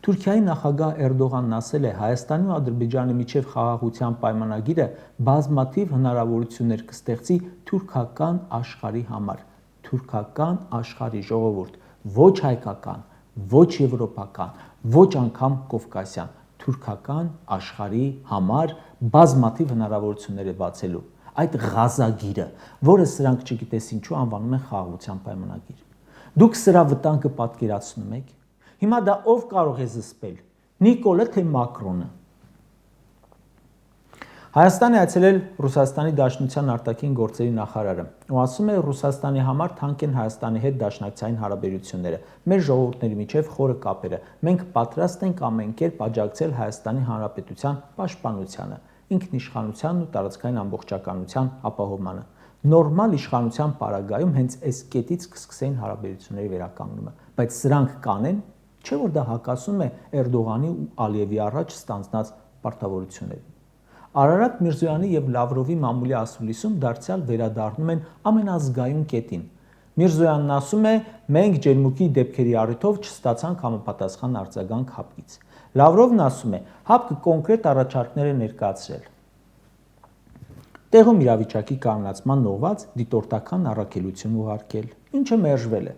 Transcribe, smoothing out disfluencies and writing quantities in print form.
Թուրքիայի նախագահ Էրդողանն ասել է, Հայաստանի ու Ադրբեջանի միջև խաղաղության պայմանագիրը բազմաթիվ հնարավորություններ կստեղծի թուրքական աշխարհի համար։ Թուրքական աշխարհի, ժողովուրդ, ոչ հայկական, ոչ եվրոպական, ոչ անգամ կովկասյան, թուրքական աշխարհի համար բազմաթիվ հնարավորություններ է բացելու այդ Ղազագիրը, որը սրանք չգիտես ինչու անվանում են խաղաղության պայմանագիր։ Դուք սրա վտանգը պատկերացնում եք։ Հիմա դա ով կարող է զսպել, Նիկոլը թե Մակրոնը։ Հայաստան է այցելել Ռուսաստանի Դաշնության արտաքին գործերի նախարարը ու ասում է, Ռուսաստանի համար թանկ են Հայաստանի հետ դաշնակցային հարաբերությունները, մեր ժողովուրդների միջև խորը կապերը, մենք պատրաստ ենք ամեն կերպ աջակցել Հայաստանի Հանրապետության պաշտպանությանը, ինքնիշխանությանն ու տարածքային ամբողջականության ապահովմանը։ Նորմալ իշխանության պարագայում հենց այս կետից կսկսեին հարաբերությունների վերականգնումը, բայց սրանք կանեն, չէ՞ որ դա հակասում է Էրդողանի ու Ալիևի առաջ ստանձնած պարտավորություններին։ Արարատ Միրզոյանի եւ Լավրովի մամուլի ասուլիսում դարձյալ վերադառնում են ամենազգայուն կետին։ Միրզոյանն ասում է, մենք ջերմուկի դեպքերի առիթով չստացանք համապատասխան արձագանք ՀԱՊԿ-ից։ Լավրովն ասում է, ՀԱՊԿ-ը կոնկրետ առաջարկներ է ներկայացրել։ Տեղում իրավիճակի կանգնացման ուղղված դիտորդական առաքելություն ուղարկել, ինչը մերժվել է։